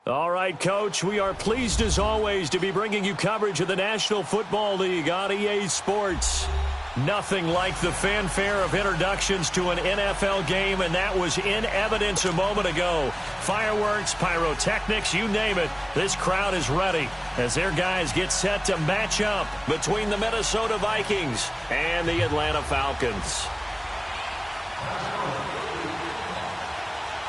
All right, Coach, we are pleased as always to be bringing you coverage of the National Football League on EA Sports. Nothing like the fanfare of introductions to an NFL game, and that was in evidence a moment ago. Fireworks, pyrotechnics, you name it, this crowd is ready as their guys get set to match up between the Minnesota Vikings and the Atlanta Falcons.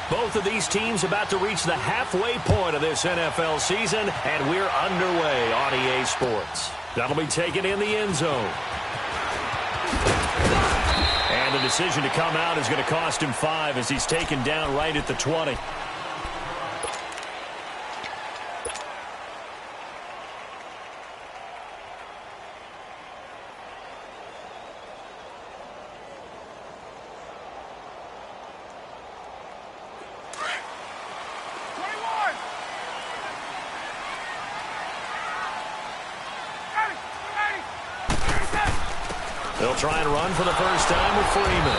Both of these teams about to reach the halfway point of this NFL season, and we're underway on EA Sports. That'll be taken in the end zone. And the decision to come out is going to cost him 5 as he's taken down right at the 20. They'll try and run for the first time with Freeman.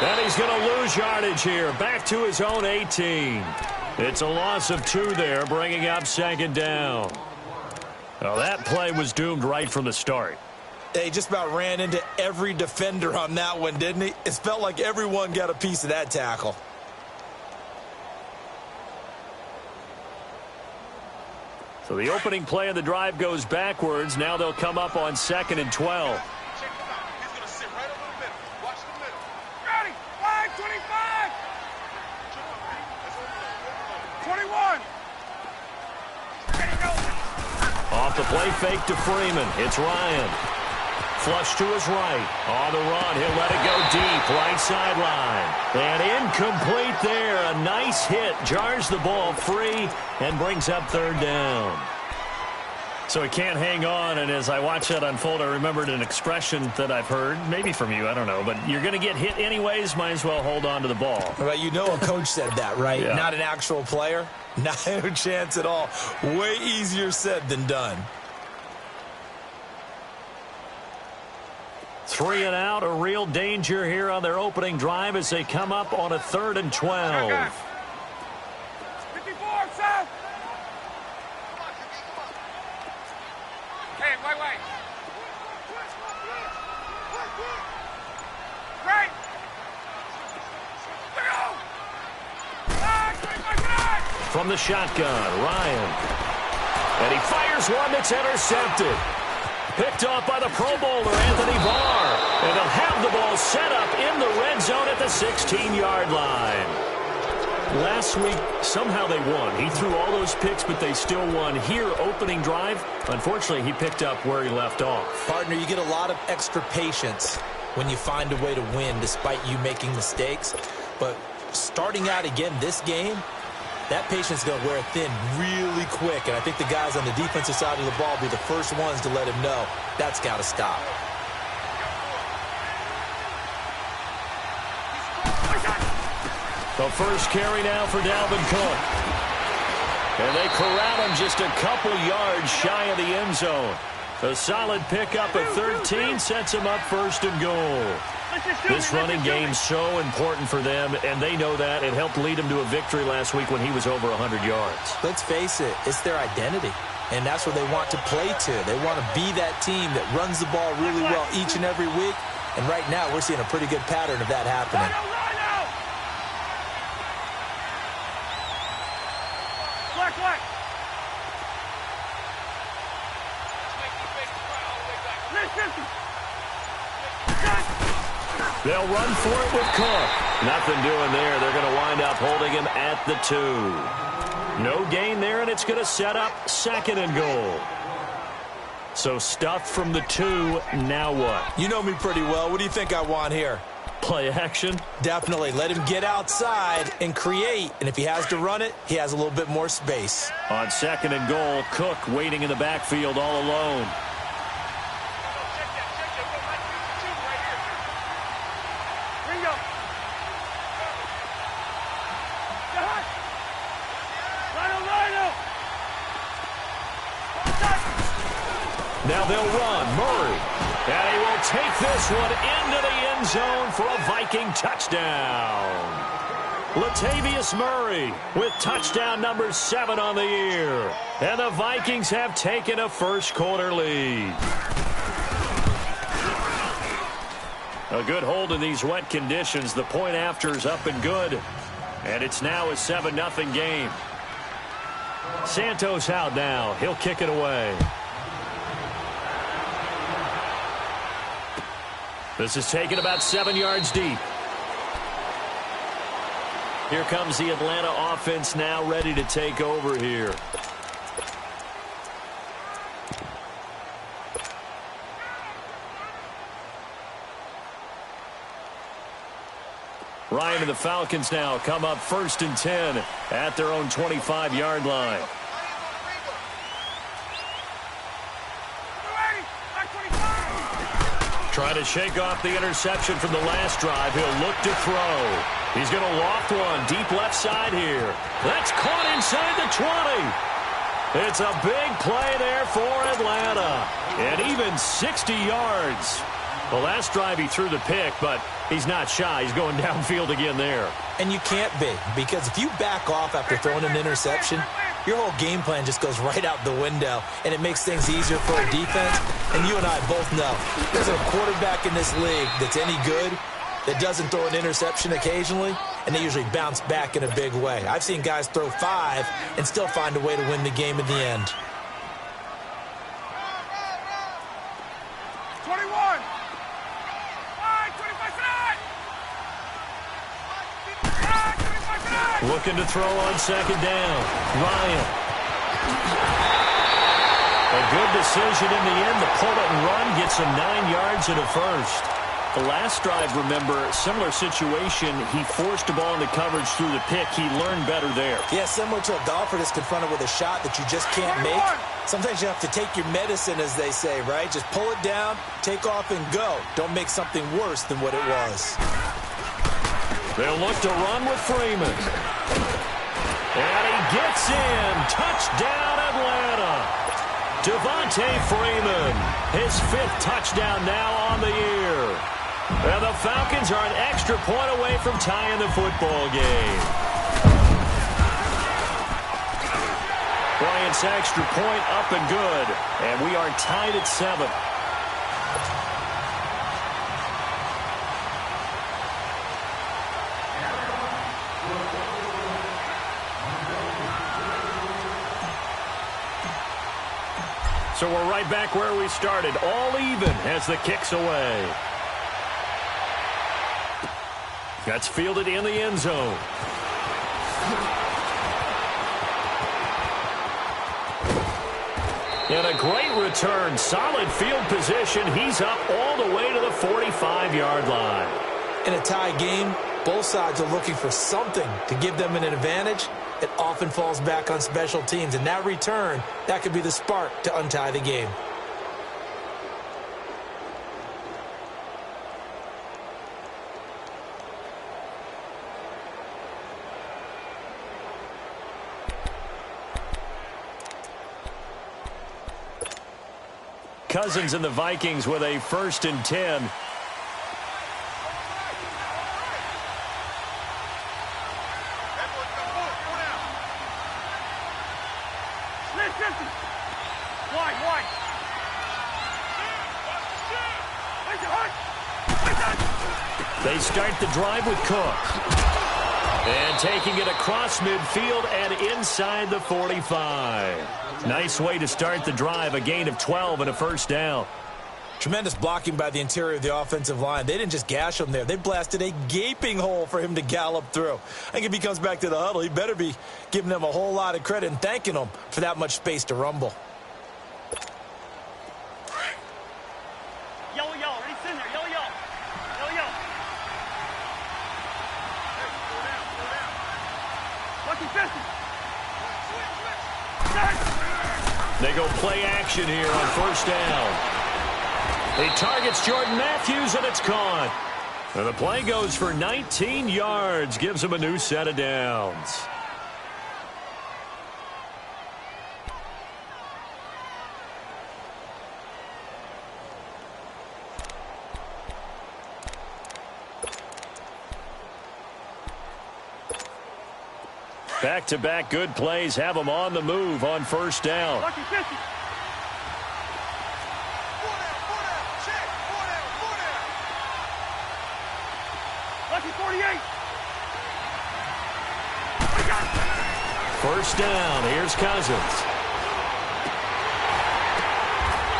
And he's going to lose yardage here. Back to his own 18. It's a loss of 2 there, bringing up second down. Well, that play was doomed right from the start. He just about ran into every defender on that one, didn't he? It felt like everyone got a piece of that tackle. So the opening play of the drive goes backwards. Now they'll come up on 2nd and 12. 21. Off the play fake to Freeman. It's Ryan. Flush to his right. On the run. He'll let it go deep. Right sideline. And incomplete there. A nice hit. Jars the ball free and brings up 3rd down. So he can't hang on, and as I watch that unfold, I remembered an expression that I've heard, maybe from you, I don't know, but you're going to get hit anyways, might as well hold on to the ball. Well, you know a coach said that, right? Yeah. Not an actual player. Not a chance at all. Way easier said than done. 3 and out, a real danger here on their opening drive as they come up on a 3rd and 12. 54, South. Hey, wait. Right. From the shotgun, Ryan. And he fires one that's intercepted. Picked off by the Pro Bowler, Anthony Barr. And they'll have the ball set up in the red zone at the 16-yard line. Last week, somehow they won. He threw all those picks, but they still won. Here, opening drive, unfortunately, he picked up where he left off. Partner, you get a lot of extra patience when you find a way to win despite you making mistakes. But starting out again this game, that patience is going to wear thin really quick. And I think the guys on the defensive side of the ball will be the first ones to let him know that's got to stop. The first carry now for Dalvin Cook. And they corral him just a couple yards shy of the end zone. A solid pickup of 13 sets him up 1st and goal. This running game's so important for them, and they know that. It helped lead them to a victory last week when he was over 100 yards. Let's face it, it's their identity, and that's what they want to play to. They want to be that team that runs the ball really well each and every week, and right now we're seeing a pretty good pattern of that happening. Black. They'll run for it with Cook. Nothing doing there. They're going to wind up holding him at the 2. No gain there, and it's going to set up 2nd and goal. So stuffed from the 2. Now what? You know me pretty well. What do you think I want here? Play action? Definitely. Let him get outside and create. And if he has to run it, he has a little bit more space. On 2nd and goal, Cook waiting in the backfield all alone. Now they'll run. Murray. And he will take this one into the end zone for a Viking touchdown. Latavius Murray with touchdown number 7 on the year. And the Vikings have taken a first-quarter lead. A good hold in these wet conditions. The point after is up and good. And it's now a 7-0 game. Santos out now. He'll kick it away. This is taken about 7 yards deep. Here comes the Atlanta offense now ready to take over here. Ryan and the Falcons now come up 1st and 10 at their own 25-yard line. Trying to shake off the interception from the last drive. He'll look to throw. He's going to loft one deep left side here. That's caught inside the 20. It's a big play there for Atlanta. And even 60 yards. The last drive he threw the pick, but he's not shy. He's going downfield again there. And you can't be, because if you back off after throwing an interception, your whole game plan just goes right out the window, and it makes things easier for a defense. And you and I both know there's a quarterback in this league that's any good that doesn't throw an interception occasionally, and they usually bounce back in a big way. I've seen guys throw 5 and still find a way to win the game in the end. 21. Looking to throw on 2nd down. Ryan. A good decision in the end. The pull it and run gets him 9 yards and a first. The last drive, remember, similar situation. He forced the ball into coverage through the pick. He learned better there. Yeah, similar to a golfer that's confronted with a shot that you just can't make. Sometimes you have to take your medicine, as they say, right? Just pull it down, take off, and go. Don't make something worse than what it was. They'll look to run with Freeman. And he gets in. Touchdown, Atlanta. Devontae Freeman, his 5th touchdown now on the year. And the Falcons are an extra point away from tying the football game. Bryant's extra point up and good. And we are tied at 7. So we're right back where we started, all even as the kick's away. That's fielded in the end zone. And a great return, solid field position. He's up all the way to the 45-yard line. In a tie game, both sides are looking for something to give them an advantage. It often falls back on special teams, and that return, that could be the spark to untie the game. Cousins and the Vikings with a 1st and 10. They start the drive with Cook. And taking it across midfield and inside the 45. Nice way to start the drive. A gain of 12 and a 1st down. Tremendous blocking by the interior of the offensive line. They didn't just gash him there. They blasted a gaping hole for him to gallop through. I think if he comes back to the huddle, he better be giving them a whole lot of credit and thanking them for that much space to rumble. Yellow, yellow. Ready, send there. Yellow, yellow. Yellow, yellow. Hey, slow down. Lucky 50. They go play action here on 1st down. He targets Jordan Matthews, and it's caught. And the play goes for 19 yards, gives him a new set of downs. Back-to-back good plays have them on the move on first down. Lucky 50. Lucky 48. First down. Here's Cousins.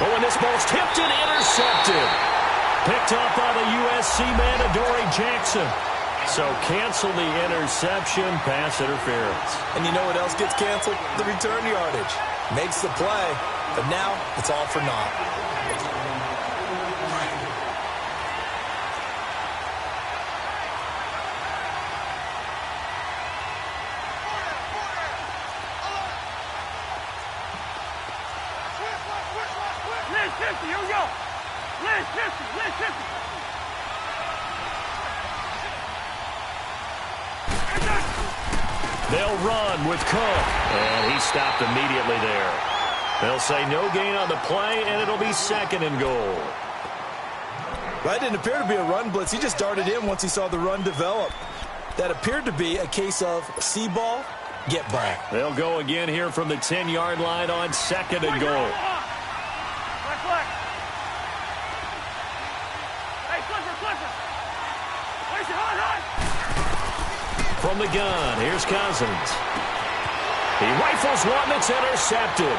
Oh, and this ball's tipped and intercepted. Picked up by the USC man, Adoree Jackson. So cancel the interception, pass interference. And you know what else gets canceled? The return yardage. Makes the play, but now it's all for naught. Liz 50, here we go. Liz 50, Liz 50. They'll run with Cook, and he stopped immediately there. They'll say no gain on the play, and it'll be 2nd and goal. That didn't appear to be a run blitz. He just darted in once he saw the run develop. That appeared to be a case of see ball, get ball. They'll go again here from the 10-yard line on 2nd and goal. Flex. Hey, Clifford. Place it hard. From the gun, here's Cousins. He rifles one that's intercepted.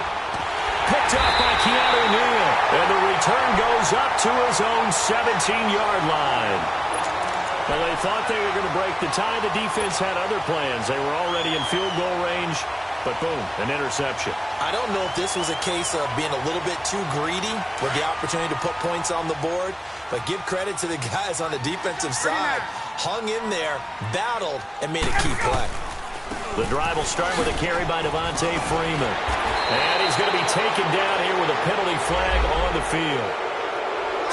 Picked up by Keanu Neal. And the return goes up to his own 17-yard line. Well, they thought they were going to break the tie. The defense had other plans. They were already in field goal range. But boom, an interception. I don't know if this was a case of being a little bit too greedy with the opportunity to put points on the board, but give credit to the guys on the defensive side. Hung in there, battled, and made a key play. The drive will start with a carry by Devontae Freeman. And he's going to be taken down here with a penalty flag on the field.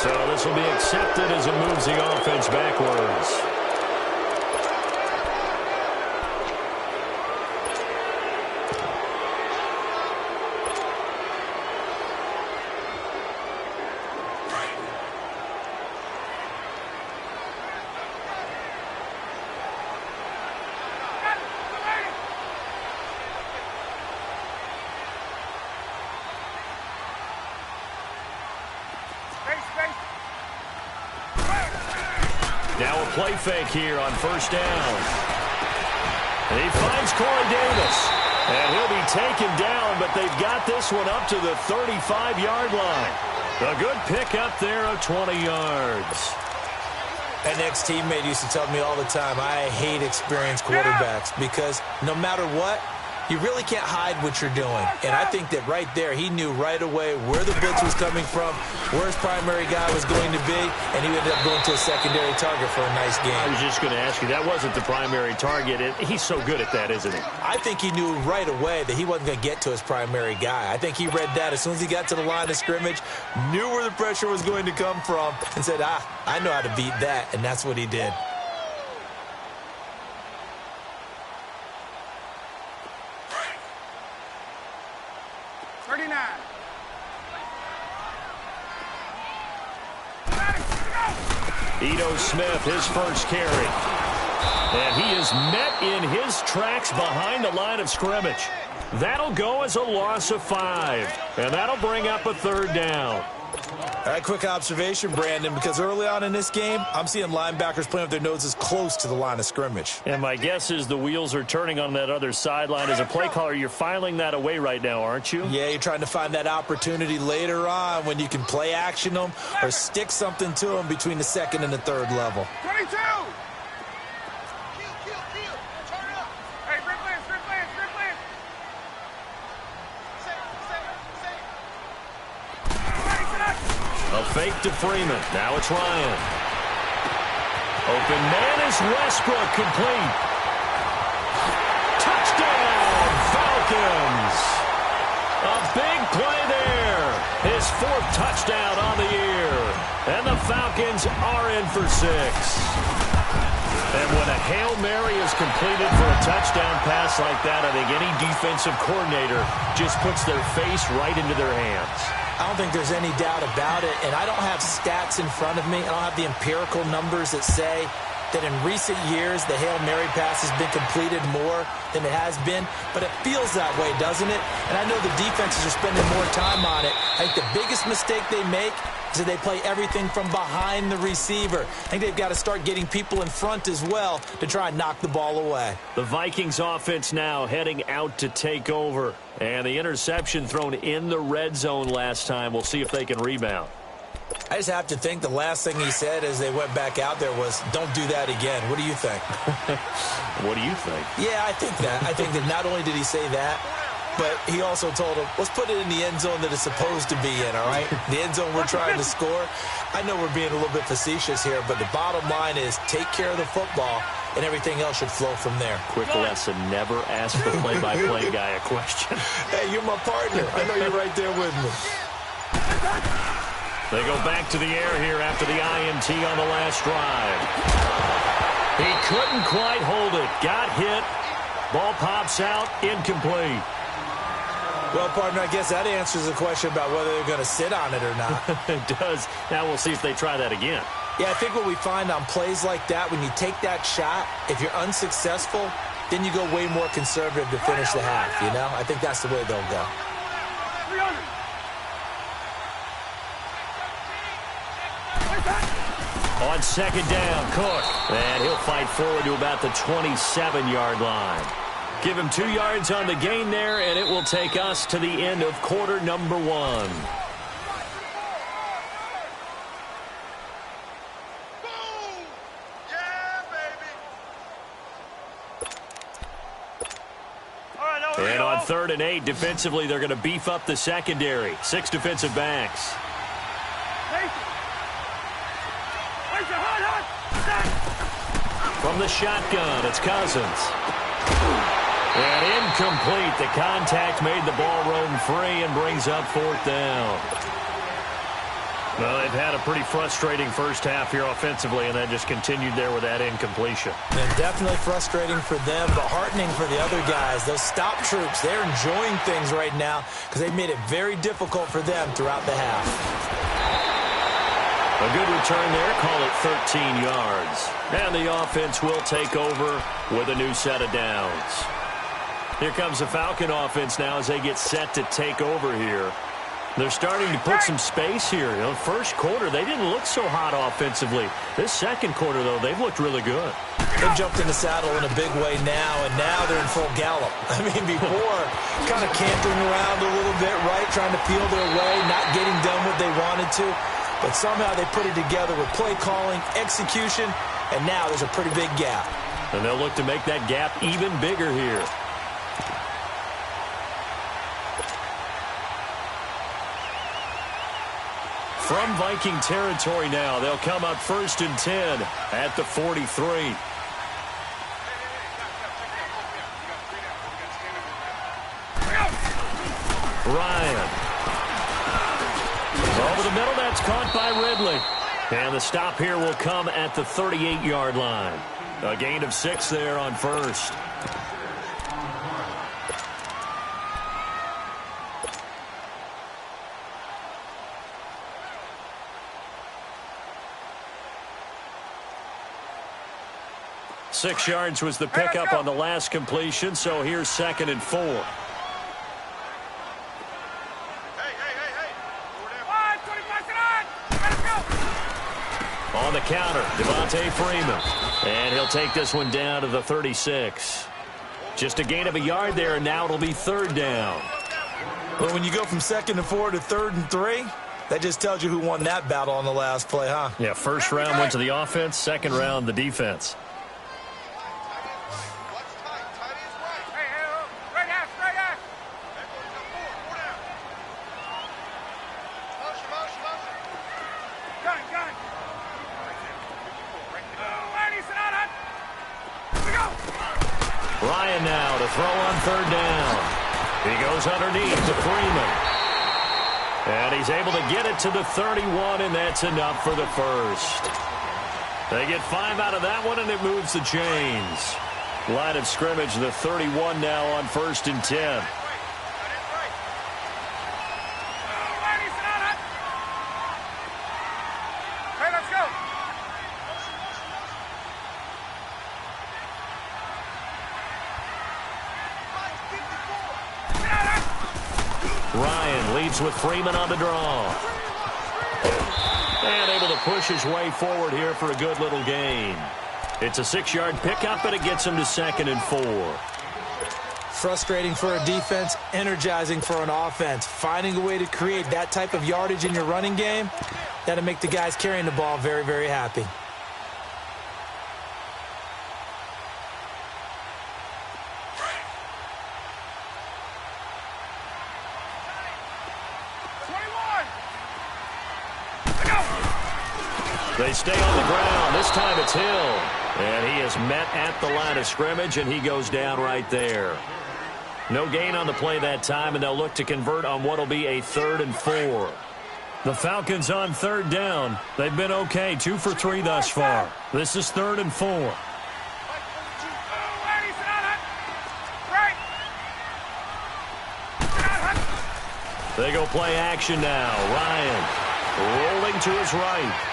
So this will be accepted as it moves the offense backwards. Now a play fake here on first down. And he finds Corey Davis. And he'll be taken down, but they've got this one up to the 35-yard line. A good pickup there of 20 yards. An ex-teammate used to tell me all the time, I hate experienced quarterbacks because no matter what, you really can't hide what you're doing. And I think that right there, he knew right away where the blitz was coming from, where his primary guy was going to be, and he ended up going to a secondary target for a nice game. I was just going to ask you, that wasn't the primary target. He's so good at that, isn't he? I think he knew right away that he wasn't going to get to his primary guy. I think he read that as soon as he got to the line of scrimmage, knew where the pressure was going to come from, and said, I know how to beat that, and that's what he did. Ito Smith, his first carry. And he is met in his tracks behind the line of scrimmage. That'll go as a loss of 5. And that'll bring up a 3rd down. All right, quick observation, Brandon, because early on in this game, I'm seeing linebackers playing with their noses close to the line of scrimmage. And my guess is the wheels are turning on that other sideline. As a play caller, you're filing that away right now, aren't you? Yeah, you're trying to find that opportunity later on when you can play action them or stick something to them between the 2nd and the 3rd level. 22! Kill. Turn it up. Hey, Rick Lance. A fake to Freeman. Now it's Ryan. Open man is Westbrook, complete. Touchdown, Falcons. A big play there. His 4th touchdown on the year. And the Falcons are in for 6. And when a Hail Mary is completed for a touchdown pass like that, I think any defensive coordinator just puts their face right into their hands. I don't think there's any doubt about it, and I don't have stats in front of me. I don't have the empirical numbers that say that in recent years the Hail Mary pass has been completed more than it has been, but it feels that way, doesn't it? And I know the defenses are spending more time on it. I think the biggest mistake they make is that they play everything from behind the receiver. I think they've got to start getting people in front as well to try and knock the ball away. The Vikings offense now heading out to take over. And the interception thrown in the red zone last time. We'll see if they can rebound. I just have to think the last thing he said as they went back out there was, don't do that again. What do you think? What do you think? Yeah, I think that. I think that not only did he say that, but he also told him, let's put it in the end zone that it's supposed to be in, all right? The end zone we're trying to score. I know we're being a little bit facetious here, but the bottom line is take care of the football, and everything else should flow from there. Quick lesson, never ask the play-by-play guy a question. Hey, you're my partner. I know you're right there with me. They go back to the air here after the INT on the last drive. He couldn't quite hold it. Got hit. Ball pops out. Incomplete. Well, partner, I guess that answers the question about whether they're going to sit on it or not. It does. Now we'll see if they try that again. Yeah, I think what we find on plays like that, when you take that shot, if you're unsuccessful, then you go way more conservative to finish the half, you know? I think that's the way they'll go. On second down, Cook. And he'll fight forward to about the 27-yard line. Give him 2 yards on the gain there, and it will take us to the end of quarter number 1. And on 3rd and 8, defensively, they're going to beef up the secondary. 6 defensive backs. From the shotgun, it's Cousins. And incomplete. The contact made the ball roam free and brings up 4th down. Well, they've had a pretty frustrating first half here offensively, and that just continued there with that incompletion. And definitely frustrating for them, but heartening for the other guys. Those stop troops, they're enjoying things right now because they've made it very difficult for them throughout the half. A good return there, call it 13 yards. And the offense will take over with a new set of downs. Here comes the Falcon offense now as they get set to take over here. They're starting to put some space here. You know, first quarter, they didn't look so hot offensively. This second quarter, though, they've looked really good. They've jumped in the saddle in a big way now, and now they're in full gallop. I mean, before, kind of cantering around a little bit, right, trying to peel their way, not getting done what they wanted to. But somehow they put it together with play calling, execution, and now there's a pretty big gap. And they'll look to make that gap even bigger here. From Viking territory now, they'll come up 1st and 10 at the 43. Ryan. Over the middle, that's caught by Ridley. And the stop here will come at the 38-yard line. A gain of 6 there on 1st. Six yards was the pickup on the last completion, so here's 2nd and 4. On the counter, Devontae Freeman. And he'll take this one down to the 36. Just a gain of a yard there, and now it'll be 3rd down. Well, when you go from 2nd and 4 to 3rd and 3, that just tells you who won that battle on the last play, huh? Yeah, first round went to the offense, second round the defense. Ryan now to throw on 3rd down. He goes underneath to Freeman. And he's able to get it to the 31, and that's enough for the first. They get 5 out of that one, and it moves the chains. Line of scrimmage, the 31 now on 1st and 10. Ryan leads with Freeman on the draw. And able to push his way forward here for a good little gain. It's a 6-yard pickup, and it gets him to 2nd and 4. Frustrating for a defense, energizing for an offense. Finding a way to create that type of yardage in your running game, that'll make the guys carrying the ball very, very happy. They stay on the ground. This time it's Hill. And he is met at the line of scrimmage, and he goes down right there. No gain on the play that time, and they'll look to convert on what will be a 3rd and 4. The Falcons on 3rd down. They've been okay, 2 for 3 thus far. This is 3rd and 4. They go play action now. Ryan rolling to his right.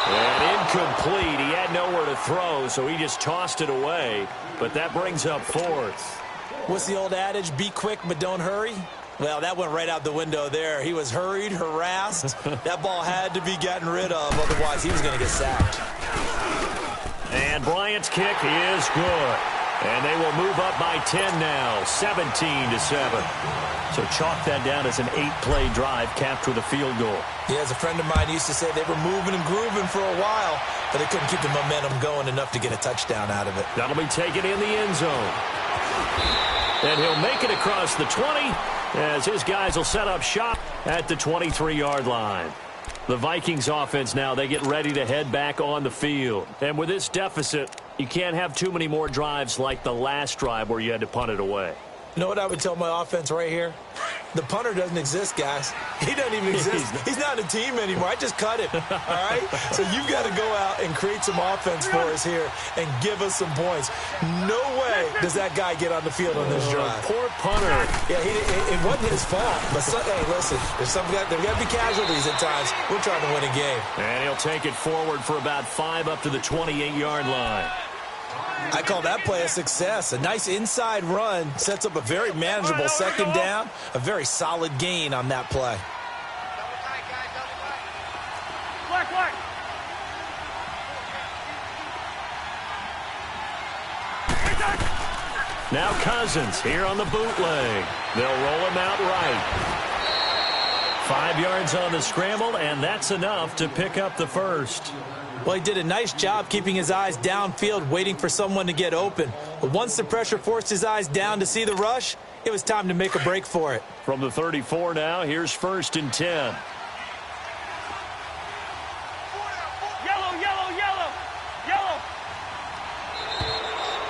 And incomplete. He had nowhere to throw, so he just tossed it away. But that brings up 4th. What's the old adage? Be quick, but don't hurry. Well, that went right out the window there. He was hurried, harassed. That ball had to be gotten rid of. Otherwise, he was going to get sacked. And Bryant's kick is good. And they will move up by 10 now, 17-7. So chalk that down as an 8-play drive capped with a field goal. Yeah, as a friend of mine used to say, they were moving and grooving for a while, but they couldn't keep the momentum going enough to get a touchdown out of it. That'll be taken in the end zone. And he'll make it across the 20 as his guys will set up shop at the 23-yard line. The Vikings offense now, they get ready to head back on the field. And with this deficit, you can't have too many more drives like the last drive where you had to punt it away. You know what I would tell my offense right here? The punter doesn't exist, guys. He doesn't even exist. He's not a team anymore. I just cut him, all right? So you've got to go out and create some offense for us here and give us some points. No way does that guy get on the field on this drive. Poor punter. Yeah, it wasn't his fault. But, hey, listen, there's got to be casualties at times. We're trying to win a game. And he'll take it forward for about 5 up to the 28-yard line. I call that play a success. A nice inside run sets up a very manageable 2nd down. A very solid gain on that play. Now Cousins here on the bootleg. They'll roll him out right. 5 yards on the scramble, and that's enough to pick up the first. Well, he did a nice job keeping his eyes downfield, waiting for someone to get open. But once the pressure forced his eyes down to see the rush, it was time to make a break for it. From the 34 now, here's 1st and 10. Yellow, yellow, yellow, yellow.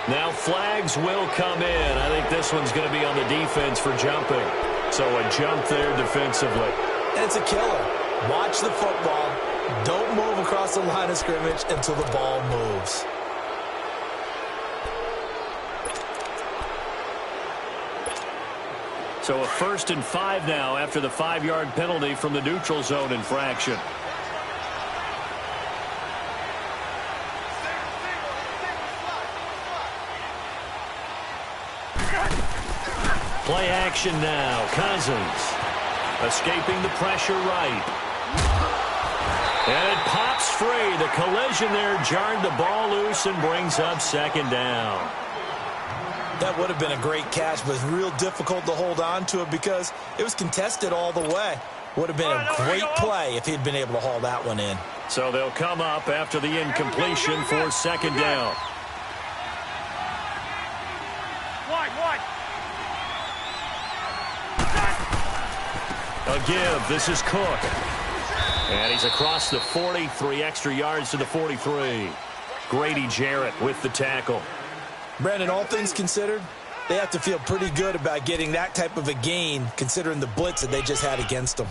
Now flags will come in. I think this one's going to be on the defense for jumping. So a jump there defensively. And it's a killer. Watch the football. Don't move across the line of scrimmage until the ball moves. So a 1st and 5 now after the 5-yard penalty from the neutral zone infraction. Play action now. Cousins escaping the pressure right. And it pops free. The collision there jarred the ball loose and brings up 2nd down. That would have been a great catch, but it's real difficult to hold on to it because it was contested all the way. Would have been a great play if he'd been able to haul that one in. So they'll come up after the incompletion for 2nd down. A give. This is Cook. And he's across the 40, 3 extra yards to the 43. Grady Jarrett with the tackle. Brandon, all things considered, they have to feel pretty good about getting that type of a gain considering the blitz that they just had against them.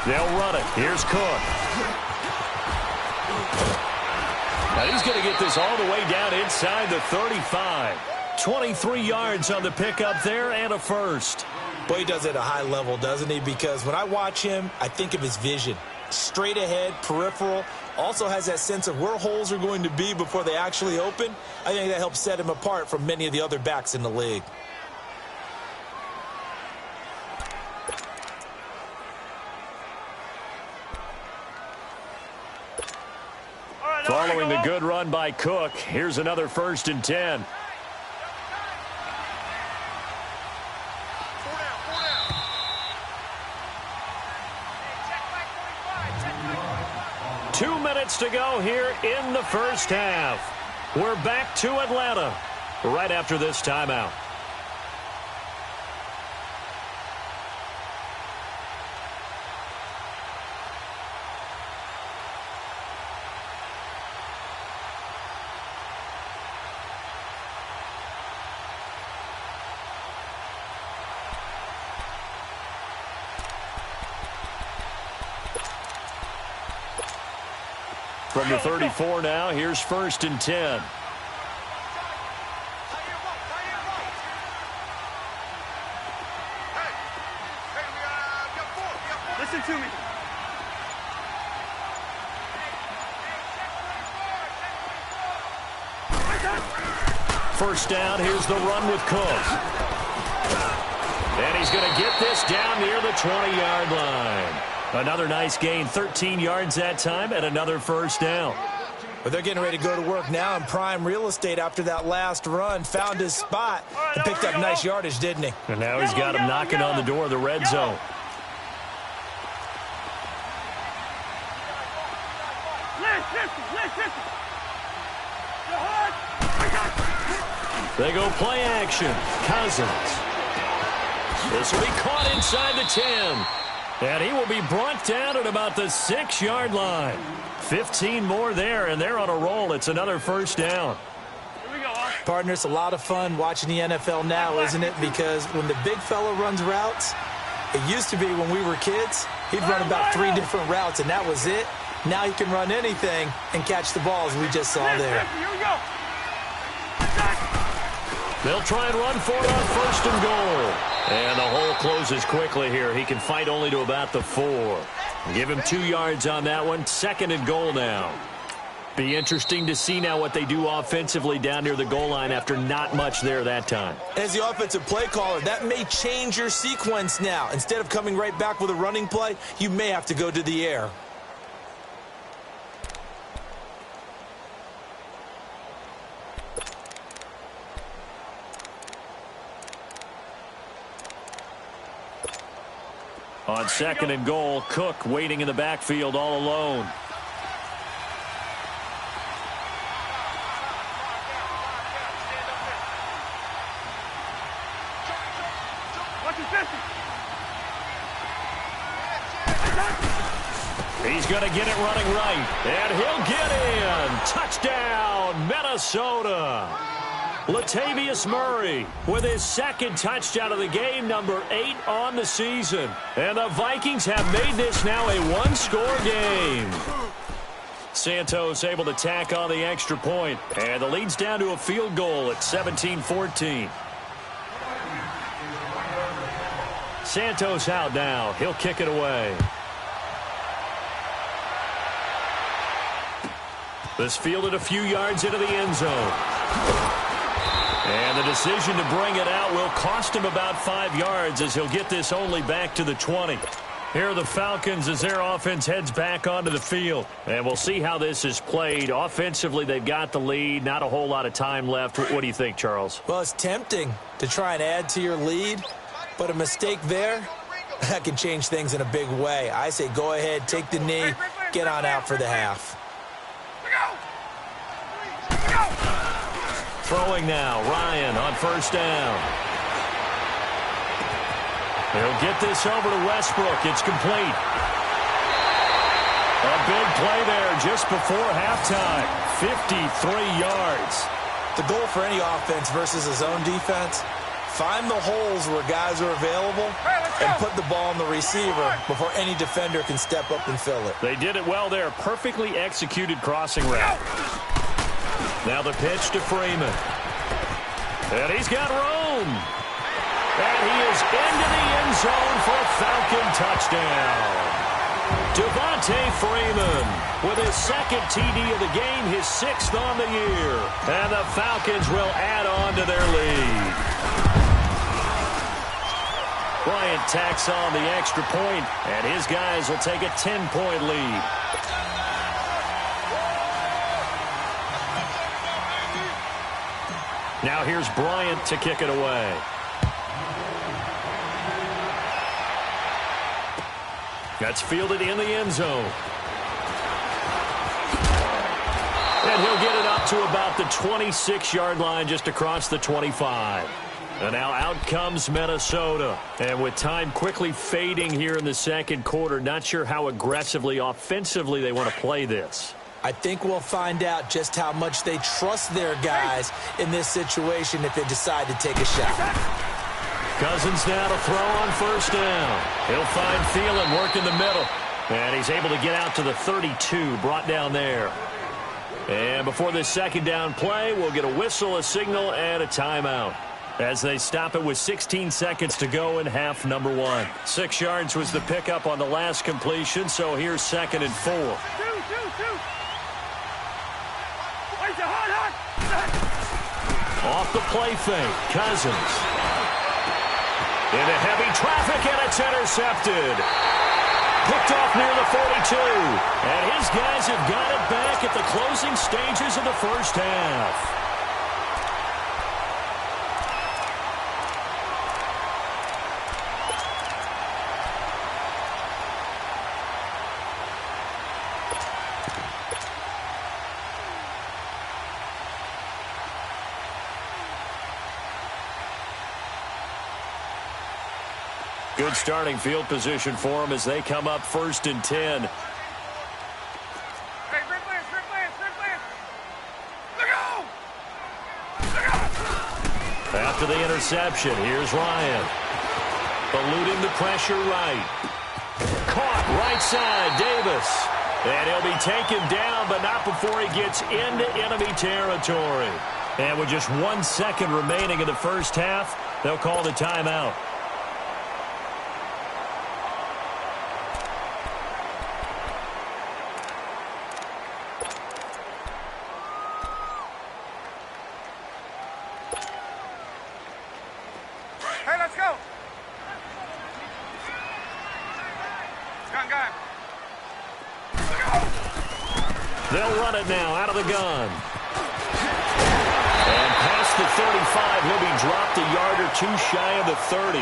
They'll run it. Here's Cook. Now he's going to get this all the way down inside the 35. 23 yards on the pickup there and a first. Boy, he does it at a high level, doesn't he? Because when I watch him, I think of his vision. Straight ahead, peripheral, also has that sense of where holes are going to be before they actually open. I think that helps set him apart from many of the other backs in the league. Following the good run by Cook, here's another 1st and 10. Two minutes to go here in the first half. We're back to Atlanta right after this timeout. From the 34 now, here's 1st and 10. Listen to me. First down, here's the run with Cook. And he's going to get this down near the 20-yard line. Another nice gain, 13 yards that time, and another first down. But they're getting ready to go to work now in prime real estate after that last run. Found his spot and picked up nice yardage, didn't he? And now he's got him knocking on the door of the red zone. They go play action. Cousins. This will be caught inside the 10. And he will be brought down at about the 6-yard line. 15 more there, and they're on a roll. It's another first down. Here we go, Partner, it's a lot of fun watching the NFL now, isn't it? Because when the big fella runs routes, it used to be when we were kids, he'd run about 3 different routes, and that was it. Now he can run anything and catch the ball, as we just saw there. Here we go. They'll try and run for it on 1st and goal. And the hole closes quickly here. He can fight only to about the 4. Give him 2 yards on that one. 2nd and goal now. Be interesting to see now what they do offensively down near the goal line after not much there that time. As the offensive play caller, that may change your sequence now. Instead of coming right back with a running play, you may have to go to the air. On 2nd and goal, Cook waiting in the backfield all alone. He's going to get it running right, and he'll get in. Touchdown, Minnesota. Latavius Murray with his 2nd touchdown of the game, number 8 on the season. And the Vikings have made this now a 1-score game. Santos able to tack on the extra point, and the lead's down to a field goal at 17-14. Santos out now. He'll kick it away. This fielded a few yards into the end zone. And the decision to bring it out will cost him about 5 yards as he'll get this only back to the 20. Here are the Falcons as their offense heads back onto the field. And we'll see how this is played. Offensively, they've got the lead. Not a whole lot of time left. What do you think, Charles? Well, it's tempting to try and add to your lead, but a mistake there, that can change things in a big way. I say go ahead, take the knee, get on out for the half. Throwing now, Ryan on 1st down. He'll get this over to Westbrook. It's complete. A big play there just before halftime. 53 yards. The goal for any offense versus a zone defense, find the holes where guys are available and put the ball on the receiver before any defender can step up and fill it. They did it well there. Perfectly executed crossing route. Now the pitch to Freeman. And he's got room. And he is into the end zone for a Falcon touchdown. Devontae Freeman with his second TD of the game, his 6th on the year. And the Falcons will add on to their lead. Bryant tacks on the extra point, and his guys will take a 10-point lead. Now here's Bryant to kick it away. That's fielded in the end zone. And he'll get it up to about the 26-yard line, just across the 25. And now out comes Minnesota. And with time quickly fading here in the second quarter, not sure how aggressively, offensively they want to play this. I think we'll find out just how much they trust their guys in this situation if they decide to take a shot. Cousins now to throw on first down. He'll find Thielen working the middle. And he's able to get out to the 32, brought down there. And before this second down play, we'll get a whistle, a signal, and a timeout, as they stop it with 16 seconds to go in half number 1. 6 yards was the pickup on the last completion, so here's 2nd and 4. Off the play fake, Cousins. Into heavy traffic, and it's intercepted. Picked off near the 42. And his guys have got it back at the closing stages of the first half. Good starting field position for them as they come up 1st and 10. After the interception, here's Ryan. Eluding the pressure right. Caught right side, Davis. And he'll be taken down, but not before he gets into enemy territory. And with just 1 second remaining in the first half, they'll call the timeout. They'll run it now out of the gun. And past the 35, he'll be dropped a yard or 2 shy of the 30.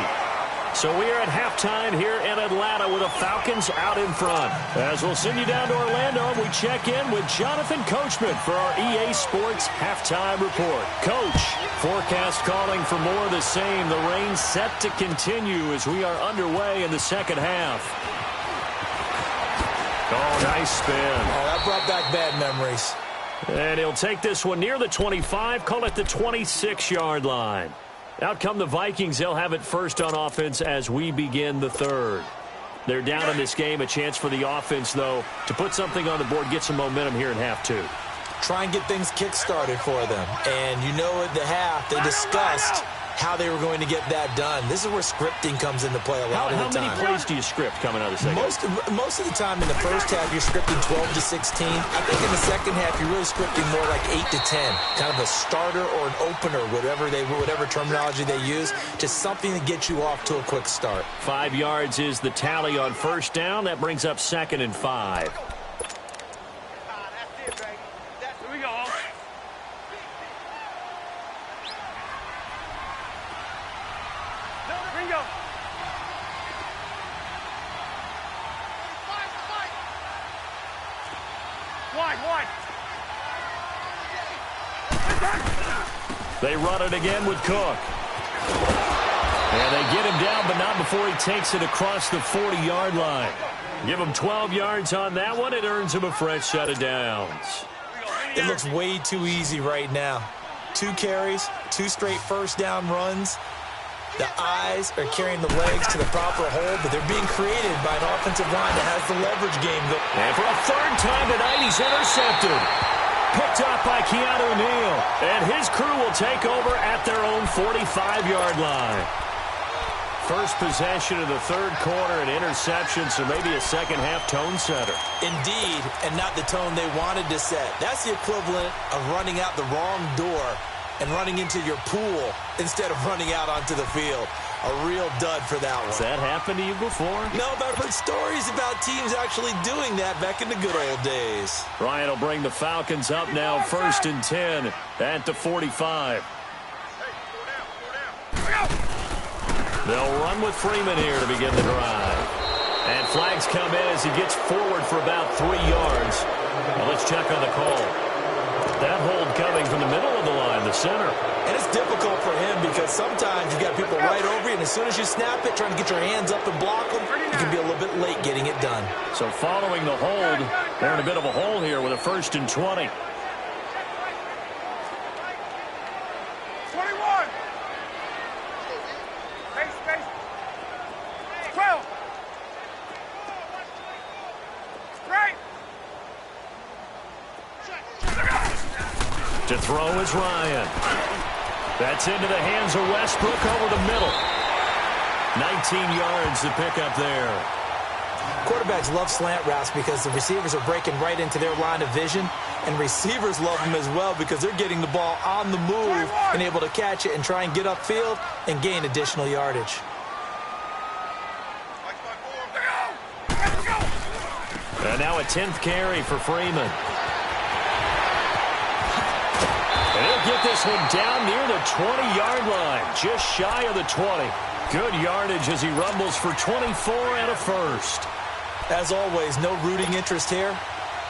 So we are at halftime here in Atlanta with the Falcons out in front. As we'll send you down to Orlando, we check in with Jonathan Coachman for our EA Sports Halftime Report. Coach, forecast calling for more of the same. The rain set to continue as we are underway in the second half. Oh, nice spin. Oh, that brought back bad memories. And he'll take this one near the 25, call it the 26-yard line. Out come the Vikings. They'll have it first on offense as we begin the third. They're down in this game. A chance for the offense, though, to put something on the board, get some momentum here in half 2. Try and get things kick-started for them. And you know at the half, they discussed how they were going to get that done. This is where scripting comes into play a lot of the time. How many plays do you script coming out of the second half? Most of the time in the first half, you're scripting 12 to 16. I think in the second half, you're really scripting more like 8 to 10. Kind of a starter or an opener, whatever terminology they use, just something to get you off to a quick start. 5 yards is the tally on first down. That brings up 2nd and 5. Here we go. Bingo. Wide. They run it again with Cook. And they get him down, but not before he takes it across the 40-yard line. Give him 12 yards on that one. It earns him a fresh set of downs. It looks way too easy right now. 2 carries, 2 straight first down runs. The eyes are carrying the legs to the proper hole, but they're being created by an offensive line that has the leverage game. And for a 3rd time tonight, he's intercepted. Picked up by Keanu Neal. And his crew will take over at their own 45-yard line. First possession of the third quarter, an interception, so maybe a second-half tone setter. Indeed, and not the tone they wanted to set. That's the equivalent of running out the wrong door and running into your pool instead of running out onto the field. A real dud for that one. Has that happened to you before? No, but I've heard stories about teams actually doing that back in the good old days. Ryan will bring the Falcons up now, 1st and 10 at the 45. They'll run with Freeman here to begin the drive. And flags come in as he gets forward for about 3 yards. Well, let's check on the call. That hold coming from the middle of the line, the center. And it's difficult for him because sometimes you've got people right over you, and as soon as you snap it, trying to get your hands up and block them, you can be a little bit late getting it done. So following the hold, they're in a bit of a hole here with a 1st and 20. 21. Space. 12. Right. To throw is Ryan. That's into the hands of Westbrook over the middle. 19 yards to pick up there. Quarterbacks love slant routes because the receivers are breaking right into their line of vision, and receivers love them as well because they're getting the ball on the move and able to catch it and try and get upfield and gain additional yardage. And now a 10th carry for Freeman. And he'll get this one down near the 20-yard line, just shy of the 20. Good yardage as he rumbles for 24 and a first. As always, no rooting interest here,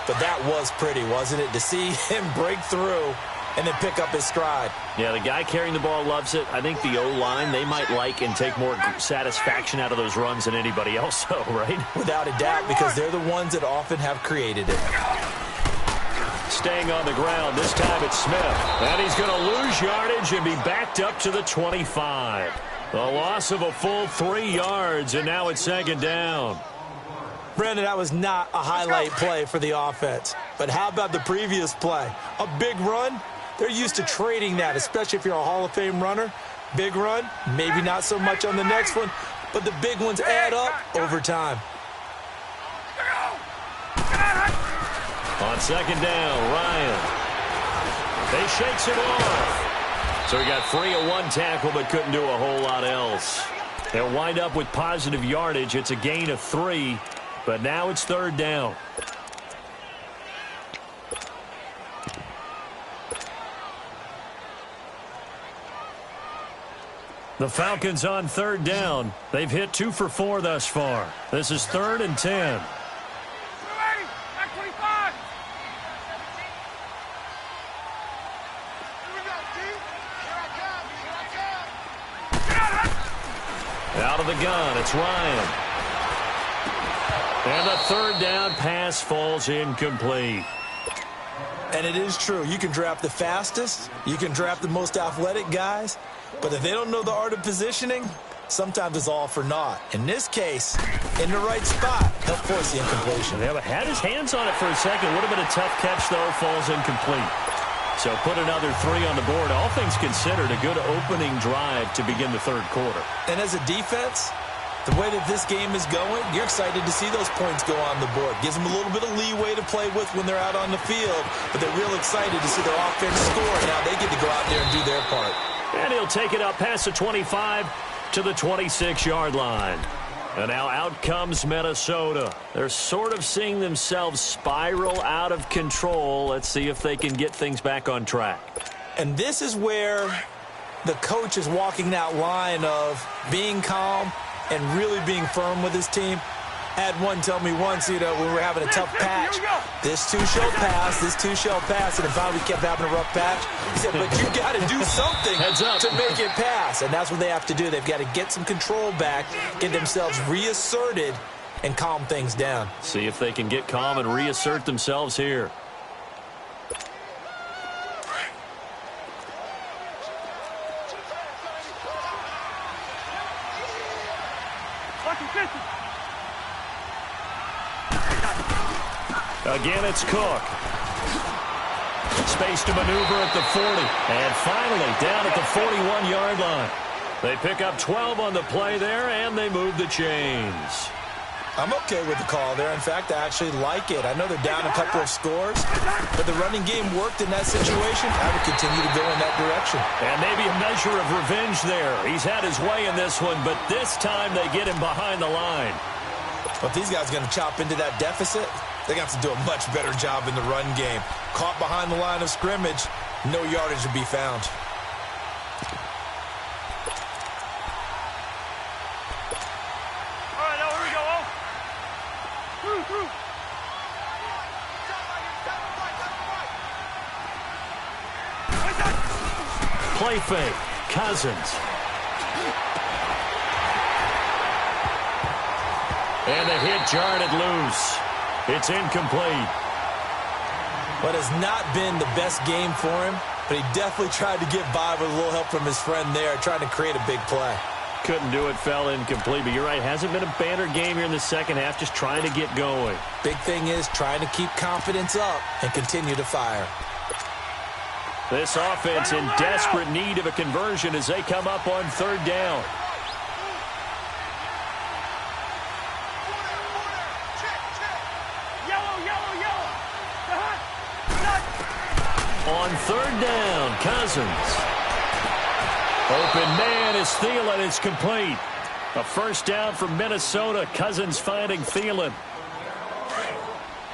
but that was pretty, wasn't it, to see him break through and then pick up his stride. Yeah, the guy carrying the ball loves it. I think the O-line, they might like and take more satisfaction out of those runs than anybody else, though, right? Without a doubt, because they're the ones that often have created it. Staying on the ground, this time it's Smith. And he's going to lose yardage and be backed up to the 25. The loss of a full 3 yards, and now it's 2nd down. Brandon, that was not a highlight play for the offense. But how about the previous play? A big run? They're used to trading that, especially if you're a Hall of Fame runner. Big run, maybe not so much on the next one, but the big ones add up over time. On 2nd down, Ryan. They shakes it off. So he got free of 1 tackle but couldn't do a whole lot else. They'll wind up with positive yardage. It's a gain of 3, but now it's 3rd down. The Falcons on 3rd down. They've hit 2 for 4 thus far. This is 3rd and 10. Out of the gun, it's Ryan. And the 3rd down pass falls incomplete. And it is true. You can draft the fastest. You can draft the most athletic guys. But if they don't know the art of positioning, sometimes it's all for naught. In this case, in the right spot, he'll force the incompletion. Yeah, but had his hands on it for a second. Would have been a tough catch, though. Falls incomplete. So put another 3 on the board. All things considered, a good opening drive to begin the 3rd quarter. And as a defense, the way that this game is going, you're excited to see those points go on the board. Gives them a little bit of leeway to play with when they're out on the field, but they're real excited to see their offense score. Now they get to go out there and do their part. And he'll take it up past the 25 to the 26-yard line. And now out comes Minnesota. They're sort of seeing themselves spiral out of control. Let's see if they can get things back on track. And this is where the coach is walking that line of being calm and really being firm with his team. I had one tell me once, when we were having a tough patch, this too shall pass, and if finally we kept having a rough patch, he said, but you got to do something to make it pass, and that's what they have to do. They've got to get some control back, get themselves reasserted, and calm things down. See if they can get calm and reassert themselves here. Again, it's Cook. Space to maneuver at the 40. And finally, down at the 41-yard line. They pick up 12 on the play there, and they move the chains. I'm okay with the call there. In fact, I actually like it. I know they're down a couple of scores, but the running game worked in that situation. I would continue to go in that direction. And maybe a measure of revenge there. He's had his way in this one, but this time they get him behind the line. But these guys are going to chop into that deficit. They got to do a much better job in the run game. Caught behind the line of scrimmage, no yardage to be found. Play fake. Cousins. And the hit jarred it loose. It's incomplete. But it's not been the best game for him, but he definitely tried to get by with a little help from his friend there, trying to create a big play. Couldn't do it, fell incomplete, but you're right, hasn't been a banner game here in the second half, just trying to get going. Big thing is trying to keep confidence up and continue to fire. This offense in desperate need of a conversion as they come up on third down. On third down, Cousins. Open man is Thielen. It's complete. A first down from Minnesota. Cousins finding Thielen.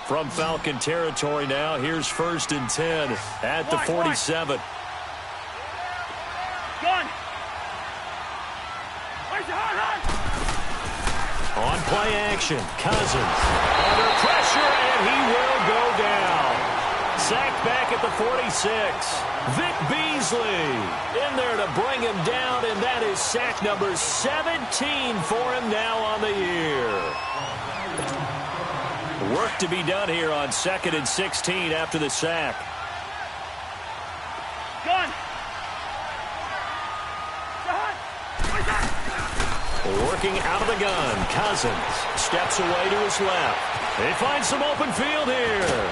From Falcon territory now, here's 1st and 10 at the 47. On play action, Cousins under pressure, and he will go down. Sacked back at the 46. Vic Beasley in there to bring him down, and that is sack number 17 for him now on the year. Work to be done here on 2nd and 16 after the sack. Working out of the gun, Cousins steps away to his left. They find some open field here.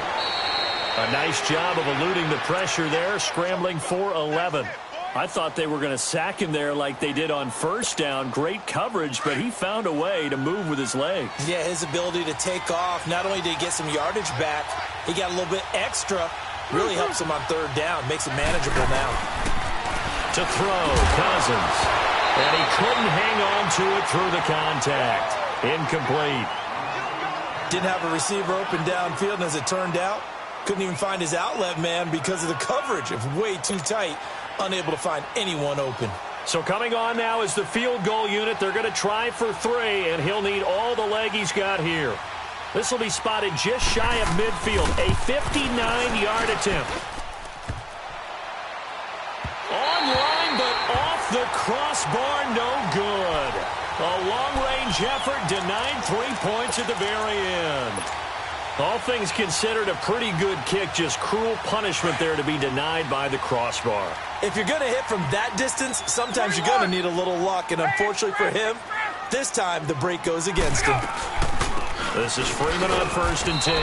A nice job of eluding the pressure there, scrambling for 11. I thought they were going to sack him there like they did on first down. Great coverage, but he found a way to move with his legs. Yeah, his ability to take off, not only did he get some yardage back, he got a little bit extra. Really helps him on third down, makes it manageable now. To throw, Cousins. And he couldn't hang on to it through the contact. Incomplete. Didn't have a receiver open downfield, and as it turned out, couldn't even find his outlet man because of the coverage. It was way too tight. Unable to find anyone open. So coming on now is the field goal unit. They're going to try for 3, and he'll need all the leg he's got here. This will be spotted just shy of midfield. A 59-yard attempt. Online, but off the crossbar, no good. A long-range effort denied 3 points at the very end. All things considered, a pretty good kick, just cruel punishment there to be denied by the crossbar. If you're going to hit from that distance, sometimes you're going to need a little luck, and unfortunately for him, this time the break goes against him. This is Freeman on 1st and 10.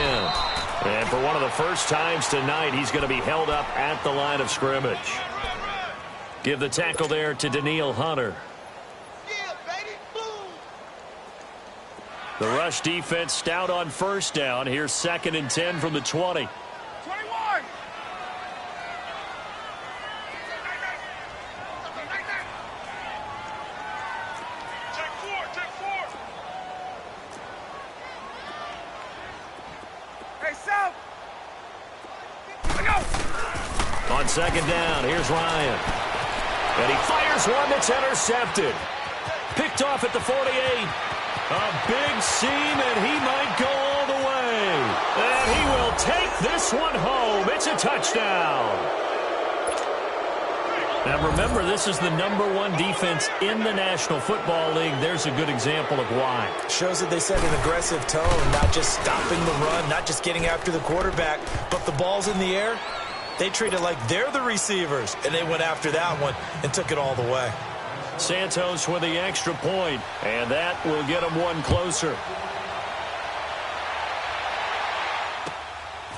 And for one of the first times tonight, he's going to be held up at the line of scrimmage. Give the tackle there to Daniil Hunter. The rush defense stout on first down. Here's 2nd and 10 from the 20. 21. Take 4. Hey, South. On 2nd down, here's Ryan. And he fires one that's intercepted. Picked off at the 48. A big seam, and he might go all the way. And he will take this one home. It's a touchdown. Now remember, this is the #1 defense in the National Football League. There's a good example of why. Shows that they set an aggressive tone, not just stopping the run, not just getting after the quarterback, but the ball's in the air. They treat it like they're the receivers, and they went after that one and took it all the way. Santos with the extra point, and that will get him one closer.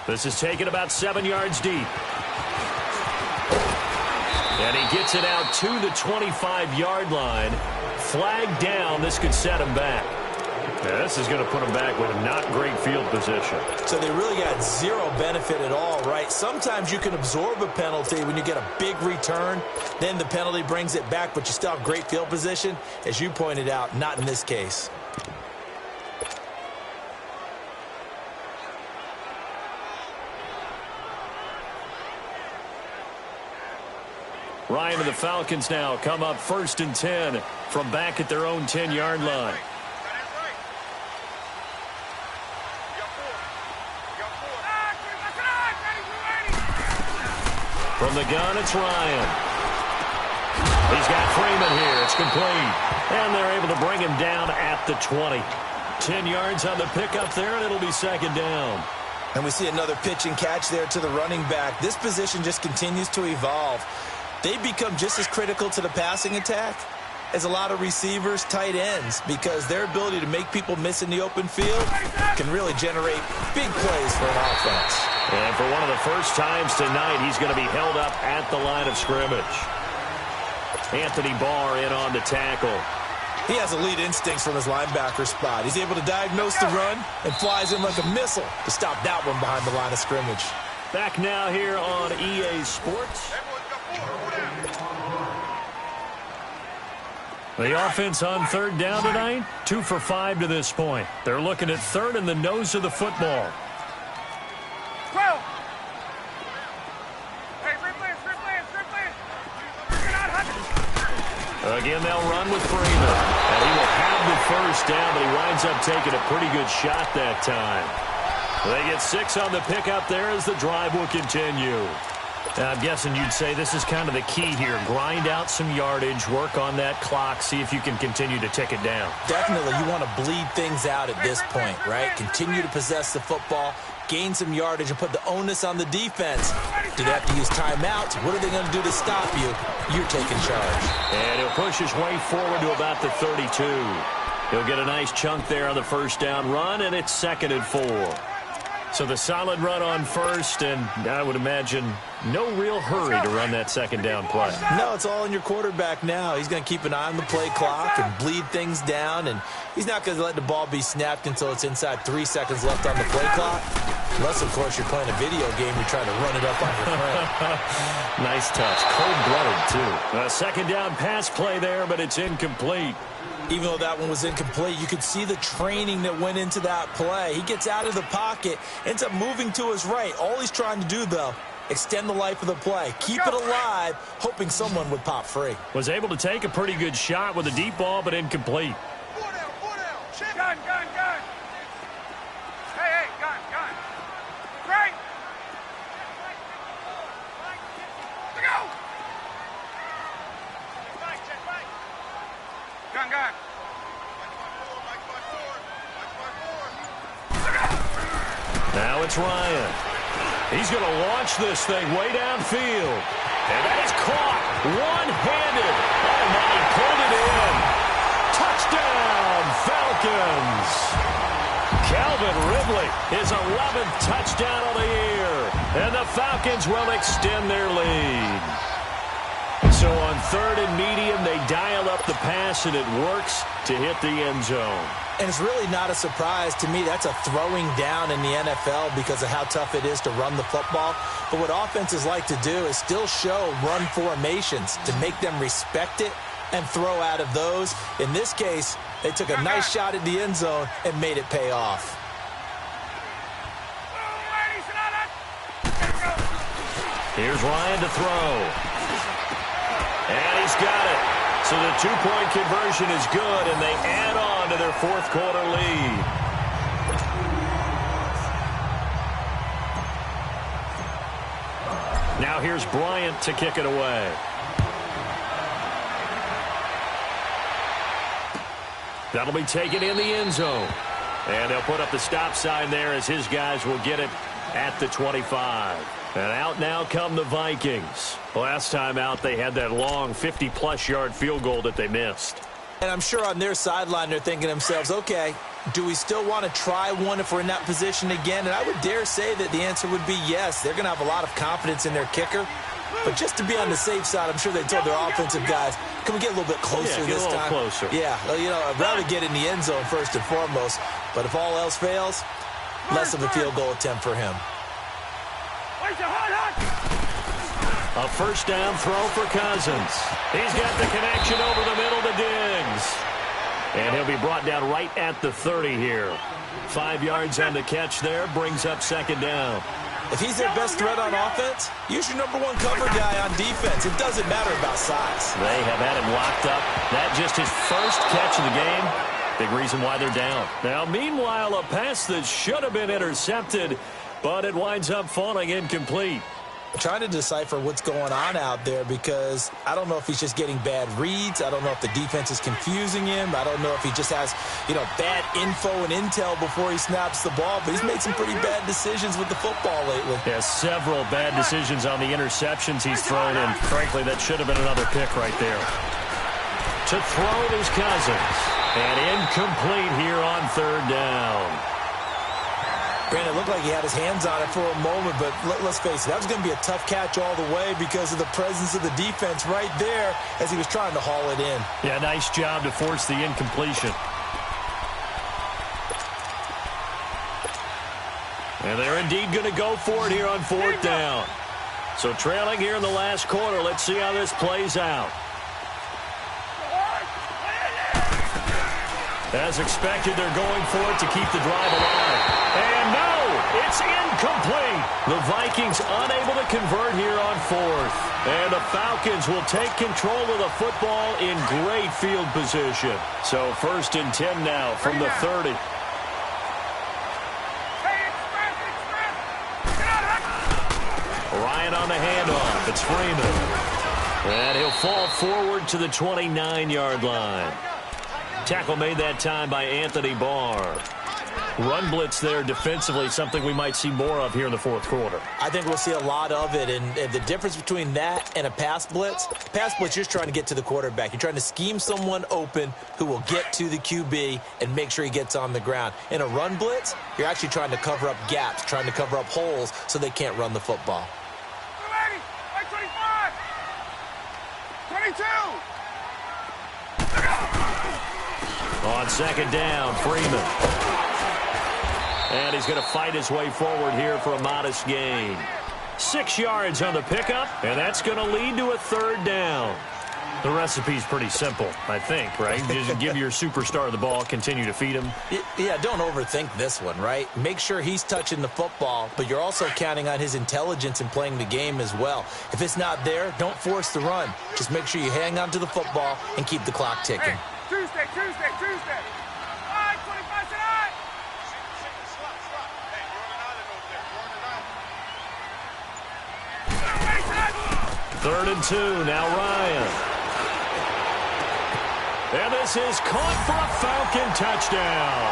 This is taken about 7 yards deep. And he gets it out to the 25-yard line. Flag down. This could set him back. Yeah, this is going to put him back with not great field position. So they really got zero benefit at all, right? Sometimes you can absorb a penalty when you get a big return. Then the penalty brings it back, but you still have great field position. As you pointed out, not in this case. Ryan and the Falcons now come up 1st and 10 from back at their own 10-yard line. From the gun, it's Ryan. He's got Freeman here. It's complete. And they're able to bring him down at the 20. 10 yards on the pickup there, and it'll be 2nd down. And we see another pitch and catch there to the running back. This position just continues to evolve. They become just as critical to the passing attack as a lot of receivers, tight ends, because their ability to make people miss in the open field can really generate big plays for an offense. And for one of the first times tonight, he's going to be held up at the line of scrimmage. Anthony Barr in on the tackle. He has elite instincts from his linebacker spot. He's able to diagnose the run and flies in like a missile to stop that one behind the line of scrimmage. Back now here on EA Sports. The offense on 3rd down tonight, 2 for 5 to this point. They're looking at 3rd in the nose of the football. 12. Hey, Again, they'll run with Freeman. And he will have the 1st down, but he winds up taking a pretty good shot that time. They get 6 on the pickup there as the drive will continue. I'm guessing you'd say this is kind of the key here. Grind out some yardage, work on that clock, see if you can continue to tick it down. Definitely, you want to bleed things out at this point, right? Continue to possess the football, gain some yardage, and put the onus on the defense. Do they have to use timeouts? What are they going to do to stop you? You're taking charge. And he'll push his way forward to about the 32. He'll get a nice chunk there on the 1st down run, and it's 2nd and 4. So the solid run on 1st, and I would imagine no real hurry to run that 2nd down play. No, it's all in your quarterback now. He's going to keep an eye on the play clock and bleed things down, and he's not going to let the ball be snapped until it's inside 3 seconds left on the play clock. Unless, of course, you're playing a video game, you're trying to run it up on your friend. Nice touch. Cold-blooded, too. A 2nd down pass play there, but it's incomplete. Even though that one was incomplete, you could see the training that went into that play. He gets out of the pocket, ends up moving to his right. All he's trying to do, though, extend the life of the play. Keep it alive, hoping someone would pop free. Was able to take a pretty good shot with a deep ball, but incomplete. Gun. Hey, gun. Right. Let go. Gun. Now it's Ryan. He's going to launch this thing way downfield. And that is caught one-handed. Oh, my, he pulled it in. Touchdown, Falcons. Calvin Ridley, his 11th touchdown of the year. And the Falcons will extend their lead. So on 3rd and medium, they dial up the pass, and it works to hit the end zone. And it's really not a surprise to me. That's a throwing down in the NFL because of how tough it is to run the football. But what offenses like to do is still show run formations to make them respect it and throw out of those. In this case, they took a nice shot at the end zone and made it pay off. Here's Ryan to throw. And he's got it. So the 2-point conversion is good, and they add on to their 4th quarter lead. Now here's Bryant to kick it away. That'll be taken in the end zone. And they'll put up the stop sign there as his guys will get it at the 25. And out now come the Vikings. Last time out, they had that long 50-plus yard field goal that they missed. And I'm sure on their sideline they're thinking to themselves, okay, do we still want to try one if we're in that position again? And I would dare say that the answer would be yes. They're going to have a lot of confidence in their kicker. But just to be on the safe side, I'm sure they told their offensive guys, can we get a little bit closer this time? Closer. Yeah, you know, I'd rather get in the end zone first and foremost. But if all else fails, less of a field goal attempt for him. A first down throw for Cousins. He's got the connection over the middle to Diggs. And he'll be brought down right at the 30 here. 5 yards on the catch there, brings up second down. If he's their best threat on offense, use your number one cover guy on defense. It doesn't matter about size. They have had him locked up. That just his first catch of the game. Big reason why they're down. Now, meanwhile, a pass that should have been intercepted, but it winds up falling incomplete. Trying to decipher what's going on out there because I don't know if he's just getting bad reads. I don't know if the defense is confusing him. I don't know if he just has, bad info and intel before he snaps the ball. But he's made some pretty bad decisions with the football lately. Yeah, several bad decisions on the interceptions he's thrown, and frankly, that should have been another pick right there. To throw it is Cousins. And incomplete here on third down. Granted, it looked like he had his hands on it for a moment, but let's face it, that was going to be a tough catch all the way because of the presence of the defense right there as he was trying to haul it in. Yeah, nice job to force the incompletion. And they're indeed going to go for it here on fourth down. So trailing here in the last quarter, let's see how this plays out. As expected, they're going for it to keep the drive alive. And no, it's incomplete. The Vikings unable to convert here on fourth. And the Falcons will take control of the football in great field position. So 1st and 10 now from the 30. Ryan on the handoff. It's Freeman. And he'll fall forward to the 29-yard line. Tackle made that time by Anthony Barr. Run blitz there defensively, something we might see more of here in the fourth quarter. I think we'll see a lot of it, and the difference between that and a pass blitz, you're just trying to get to the quarterback. You're trying to scheme someone open who will get to the QB and make sure he gets on the ground. In a run blitz, you're actually trying to cover up gaps, trying to cover up holes so they can't run the football. 25, 22. On second down, Freeman. And he's going to fight his way forward here for a modest gain. 6 yards on the pickup, and that's going to lead to a third down. The recipe's pretty simple, I think, right? Just give your superstar the ball, continue to feed him. Yeah, don't overthink this one, right? Make sure he's touching the football, but you're also counting on his intelligence in playing the game as well. If it's not there, don't force the run. Just make sure you hang on to the football and keep the clock ticking. Hey, Tuesday. 25 tonight. Third and 2, now Ryan. And this is caught for a Falcon touchdown.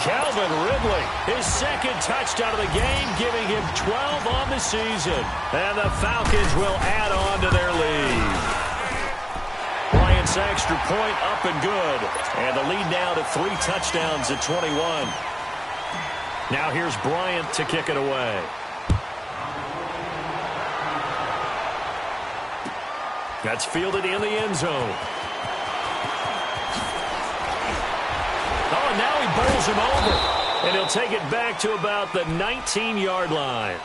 Calvin Ridley, his second touchdown of the game, giving him 12 on the season. And the Falcons will add on to their lead. Bryant's extra point up and good. And the lead now to 3 touchdowns at 21. Now here's Bryant to kick it away. That's fielded in the end zone. Oh, and now he bowls him over. And he'll take it back to about the 19-yard line.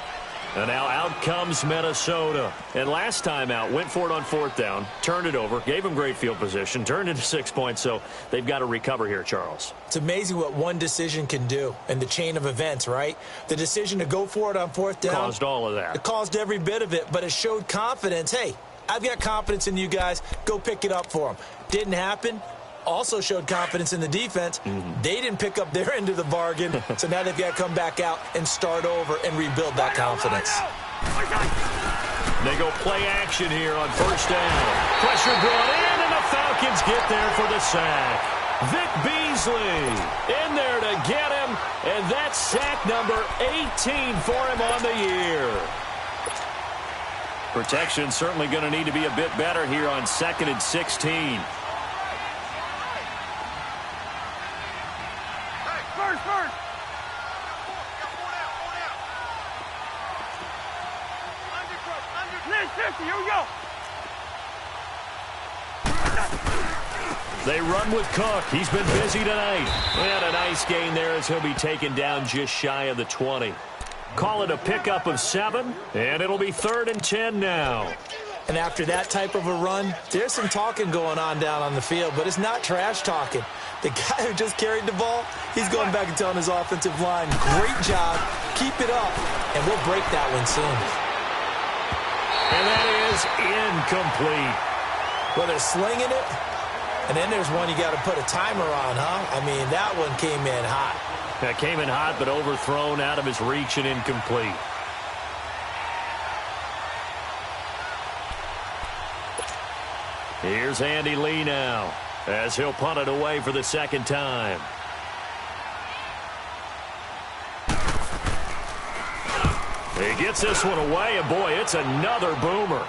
And now out comes Minnesota. And last time out, went for it on fourth down, turned it over, gave him great field position, turned into 6 points, so they've got to recover here, Charles. It's amazing what one decision can do in the chain of events, right? The decision to go for it on fourth down. Caused all of that. It caused every bit of it, but it showed confidence. Hey, I've got confidence in you guys. Go pick it up for them. Didn't happen. Also showed confidence in the defense. They didn't pick up their end of the bargain, so now they've got to come back out and start over and rebuild that confidence. They go play action here on first down. Pressure brought in, and the Falcons get there for the sack. Vic Beasley in there to get him, and that's sack number 18 for him on the year. Protection certainly going to need to be a bit better here on 2nd and 16. here we go. They run with Cook. He's been busy tonight. And a nice gain there as he'll be taken down just shy of the 20. Call it a pickup of 7, and it'll be 3rd and 10 now. And after that type of a run, there's some talking going on down on the field, but it's not trash talking. The guy who just carried the ball, he's going back and telling his offensive line, great job, keep it up, and we'll break that one soon. And that is incomplete. Well, they're slinging it, and then there's one you got to put a timer on, huh? I mean, that one came in hot. That came in hot, but overthrown out of his reach and incomplete. Here's Andy Lee now, as he'll punt it away for the 2nd time. He gets this one away, and boy, it's another boomer.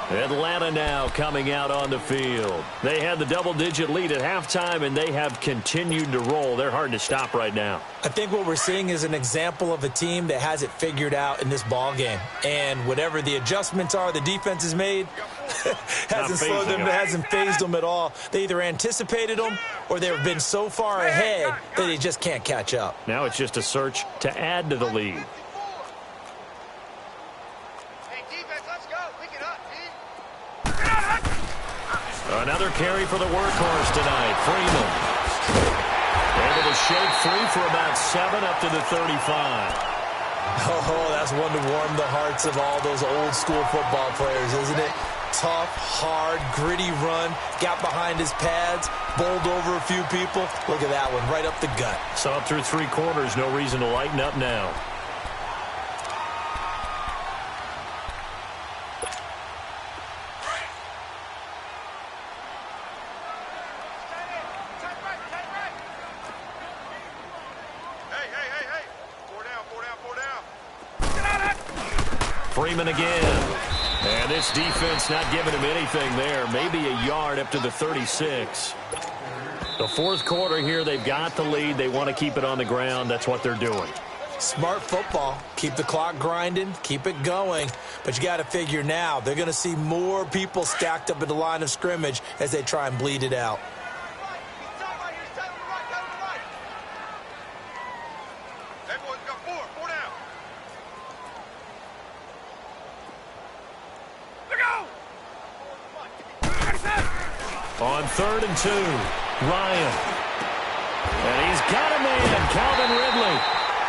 Atlanta now coming out on the field. They had the double-digit lead at halftime, and they have continued to roll. They're hard to stop right now. I think what we're seeing is an example of a team that has it figured out in this ball game. And whatever the adjustments are the defense has made, hasn't slowed them, hasn't phased them at all. They either anticipated them or they've been so far ahead that they just can't catch up. Now it's just a search to add to the lead. Another carry for the workhorse tonight, Freeman. Able to shake free for about 7 up to the 35. Oh, that's one to warm the hearts of all those old school football players, isn't it? Tough, hard, gritty run, got behind his pads, bowled over a few people. Look at that one, right up the gut. So up through 3 quarters, no reason to lighten up now. Freeman again. And this defense not giving him anything there. Maybe a yard up to the 36. The 4th quarter here, they've got the lead. They want to keep it on the ground. That's what they're doing. Smart football. Keep the clock grinding. Keep it going. But you got to figure now, they're going to see more people stacked up at the line of scrimmage as they try and bleed it out. On 3rd and 2, Ryan. And he's got a man, Calvin Ridley.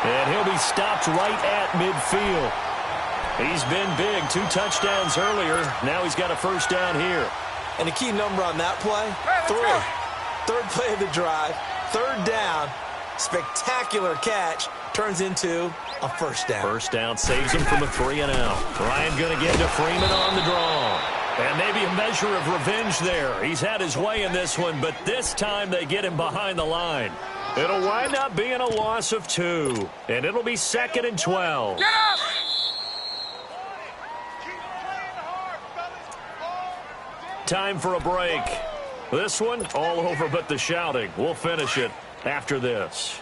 And he'll be stopped right at midfield. He's been big, 2 touchdowns earlier. Now he's got a 1st down here. And the key number on that play, 3. 3rd play of the drive, 3rd down, spectacular catch, turns into a 1st down. 1st down saves him from a 3 and out. Ryan going to get to Freeman on the draw. And maybe a measure of revenge there. He's had his way in this one, but this time they get him behind the line. It'll wind up being a loss of 2, and it'll be 2nd and 12. Get up! Time for a break. This one, all over but the shouting. We'll finish it after this.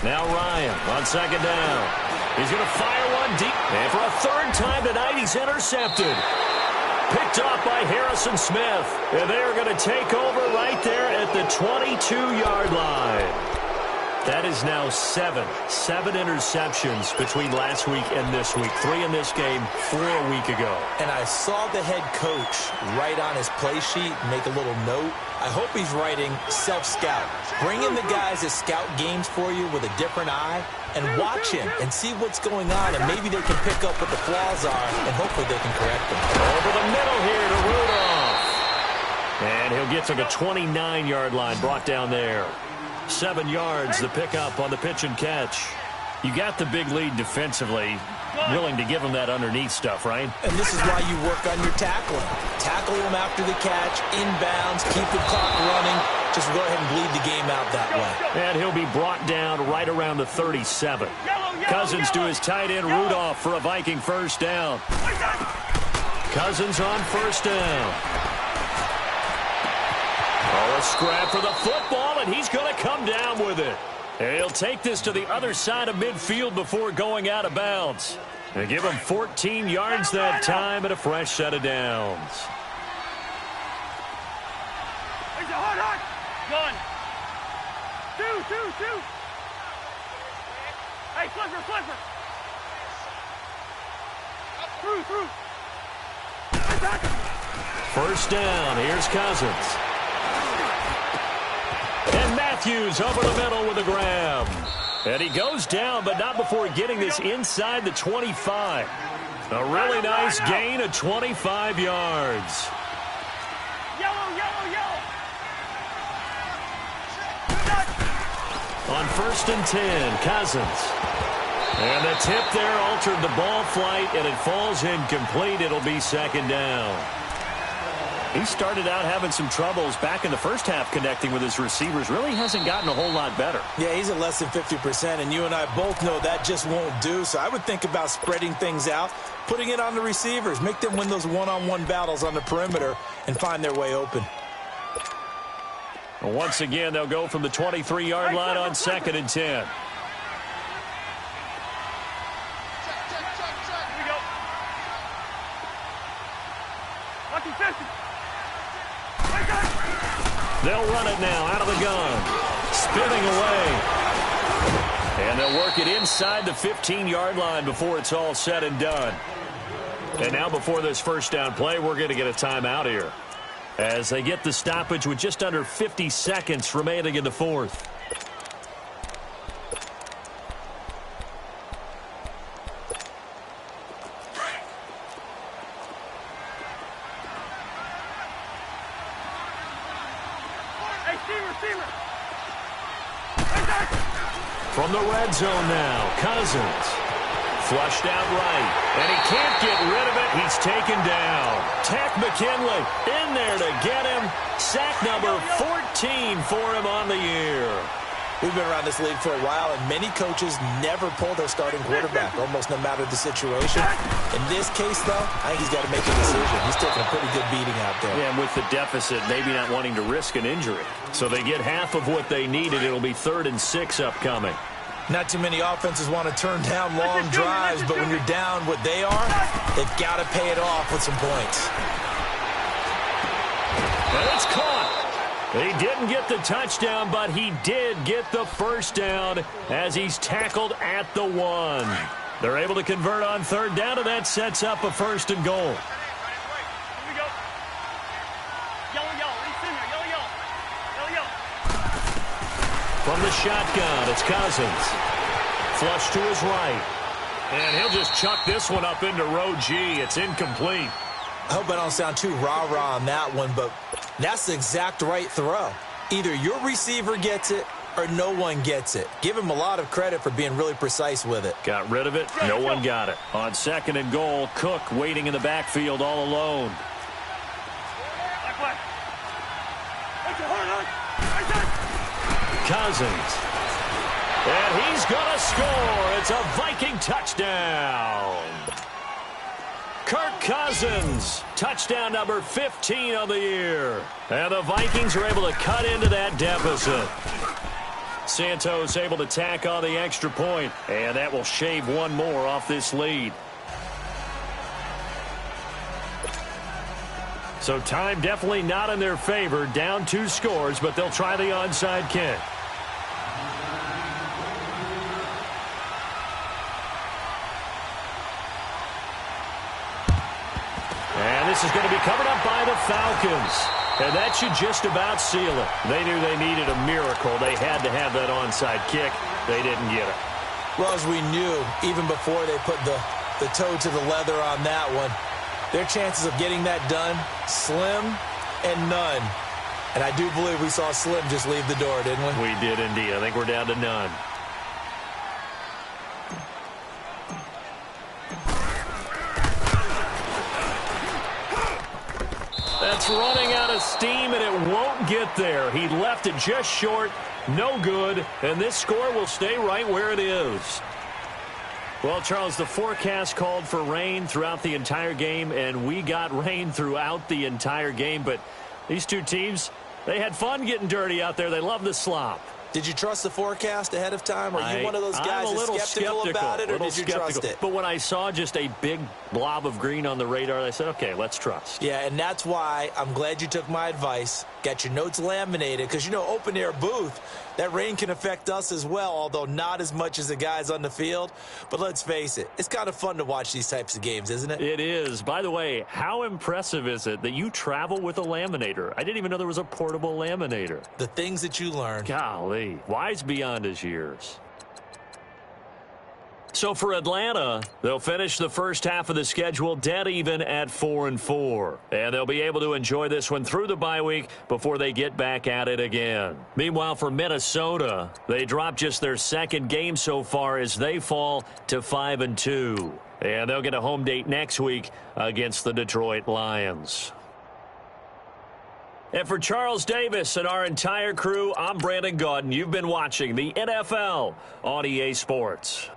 Now Ryan on 2nd down. He's going to fire one deep. And for a 3rd time tonight, he's intercepted. Picked off by Harrison Smith. And they're going to take over right there at the 22-yard line. That is now 7 interceptions between last week and this week. 3 in this game, 4 a week ago. And I saw the head coach write on his play sheet, make a little note. I hope he's writing self-scout. Bring in the guys that scout games for you with a different eye and watch him and see what's going on, and maybe they can pick up what the flaws are, and hopefully they can correct them. Over the middle here to Rudolph. And he'll get to the 29-yard line, brought down there. 7 yards, the pickup on the pitch and catch. You got the big lead defensively, willing to give him that underneath stuff, right? And this is why you work on your tackling. Tackle him after the catch, inbounds, keep the clock running. Just go ahead and bleed the game out that way. And he'll be brought down right around the 37. Cousins to his tight end, Rudolph, for a Viking 1st down. Cousins on first down. Oh, a scrap for the football, and he's going to come down with it. And he'll take this to the other side of midfield before going out of bounds. They give him 14 yards that time and a fresh set of downs. Gun. Two. Hey, flipper. Through. First down. Here's Cousins. And Matthews over the middle with a grab. And he goes down, but not before getting this inside the 25. A really nice gain of 25 yards. Yellow. On first and 10, Cousins. And the tip there altered the ball flight, and it falls incomplete. It'll be second down. He started out having some troubles back in the first half connecting with his receivers. Really hasn't gotten a whole lot better. Yeah, he's at less than 50%, and you and I both know that just won't do. So I would think about spreading things out, putting it on the receivers, make them win those one-on-one battles on the perimeter and find their way open. Once again, they'll go from the 23-yard line on second and 10. Here we go. Lucky 50. They'll run it now out of the gun. Spinning away. And they'll work it inside the 15-yard line before it's all said and done. And now before this first down play, we're going to get a timeout here, as they get the stoppage with just under 50 seconds remaining in the fourth. From the red zone now, Cousins. Flushed out right, and he can't get rid of it. He's taken down. Tack McKinley in there to get him. Sack number 14 for him on the year. We've been around this league for a while, and many coaches never pull their starting quarterback, almost no matter the situation. In this case, though, I think he's got to make a decision. He's taking a pretty good beating out there. Yeah, and with the deficit, maybe not wanting to risk an injury. So they get half of what they needed. It'll be 3rd and 6 upcoming. Not too many offenses want to turn down long drives, but when you're down what they are, they've got to pay it off with some points. And it's caught. He didn't get the touchdown, but he did get the first down as he's tackled at the 1. They're able to convert on 3rd down, and that sets up a 1st and goal. Here we go. Yellow. He's in there. Yellow. From the shotgun, it's Cousins. Flush to his right. And he'll just chuck this one up into row G. It's incomplete. I hope I don't sound too rah-rah on that one, but that's the exact right throw. Either your receiver gets it or no one gets it. Give him a lot of credit for being really precise with it. Got rid of it. No one got it. On 2nd and goal, Cook waiting in the backfield all alone. Cousins. And he's going to score. It's a Viking touchdown. Kirk Cousins, touchdown number 15 on the year. And the Vikings are able to cut into that deficit. Santos able to tack on the extra point, and that will shave one more off this lead. So time definitely not in their favor. Down 2 scores, but they'll try the onside kick. And this is going to be covered up by the Falcons. And that should just about seal it. They knew they needed a miracle. They had to have that onside kick. They didn't get it. Well, as we knew, even before they put the toe to the leather on that one, their chances of getting that done, slim and none. And I do believe we saw Slim just leave the door, didn't we? We did indeed. I think we're down to none. That's running out of steam, and it won't get there. He left it just short, no good, and this score will stay right where it is. Well, Charles, the forecast called for rain throughout the entire game, and we got rain throughout the entire game. But these two teams, they had fun getting dirty out there. They love the slop. Did you trust the forecast ahead of time? Are you one of those guys that's skeptical about it, or did you trust it? But when I saw just a big blob of green on the radar, I said, okay, let's trust. Yeah, and that's why I'm glad you took my advice. Got your notes laminated, because, you know, open-air booth, that rain can affect us as well, although not as much as the guys on the field. But let's face it, it's kind of fun to watch these types of games, isn't it? It is. By the way, how impressive is it that you travel with a laminator? I didn't even know there was a portable laminator. The things that you learn. Golly, wise beyond his years. So for Atlanta, they'll finish the first half of the schedule dead even at 4-4. And they'll be able to enjoy this one through the bye week before they get back at it again. Meanwhile, for Minnesota, they dropped just their second game so far as they fall to 5-2. And they'll get a home date next week against the Detroit Lions. And for Charles Davis and our entire crew, I'm Brandon Gaudin. You've been watching the NFL on EA Sports.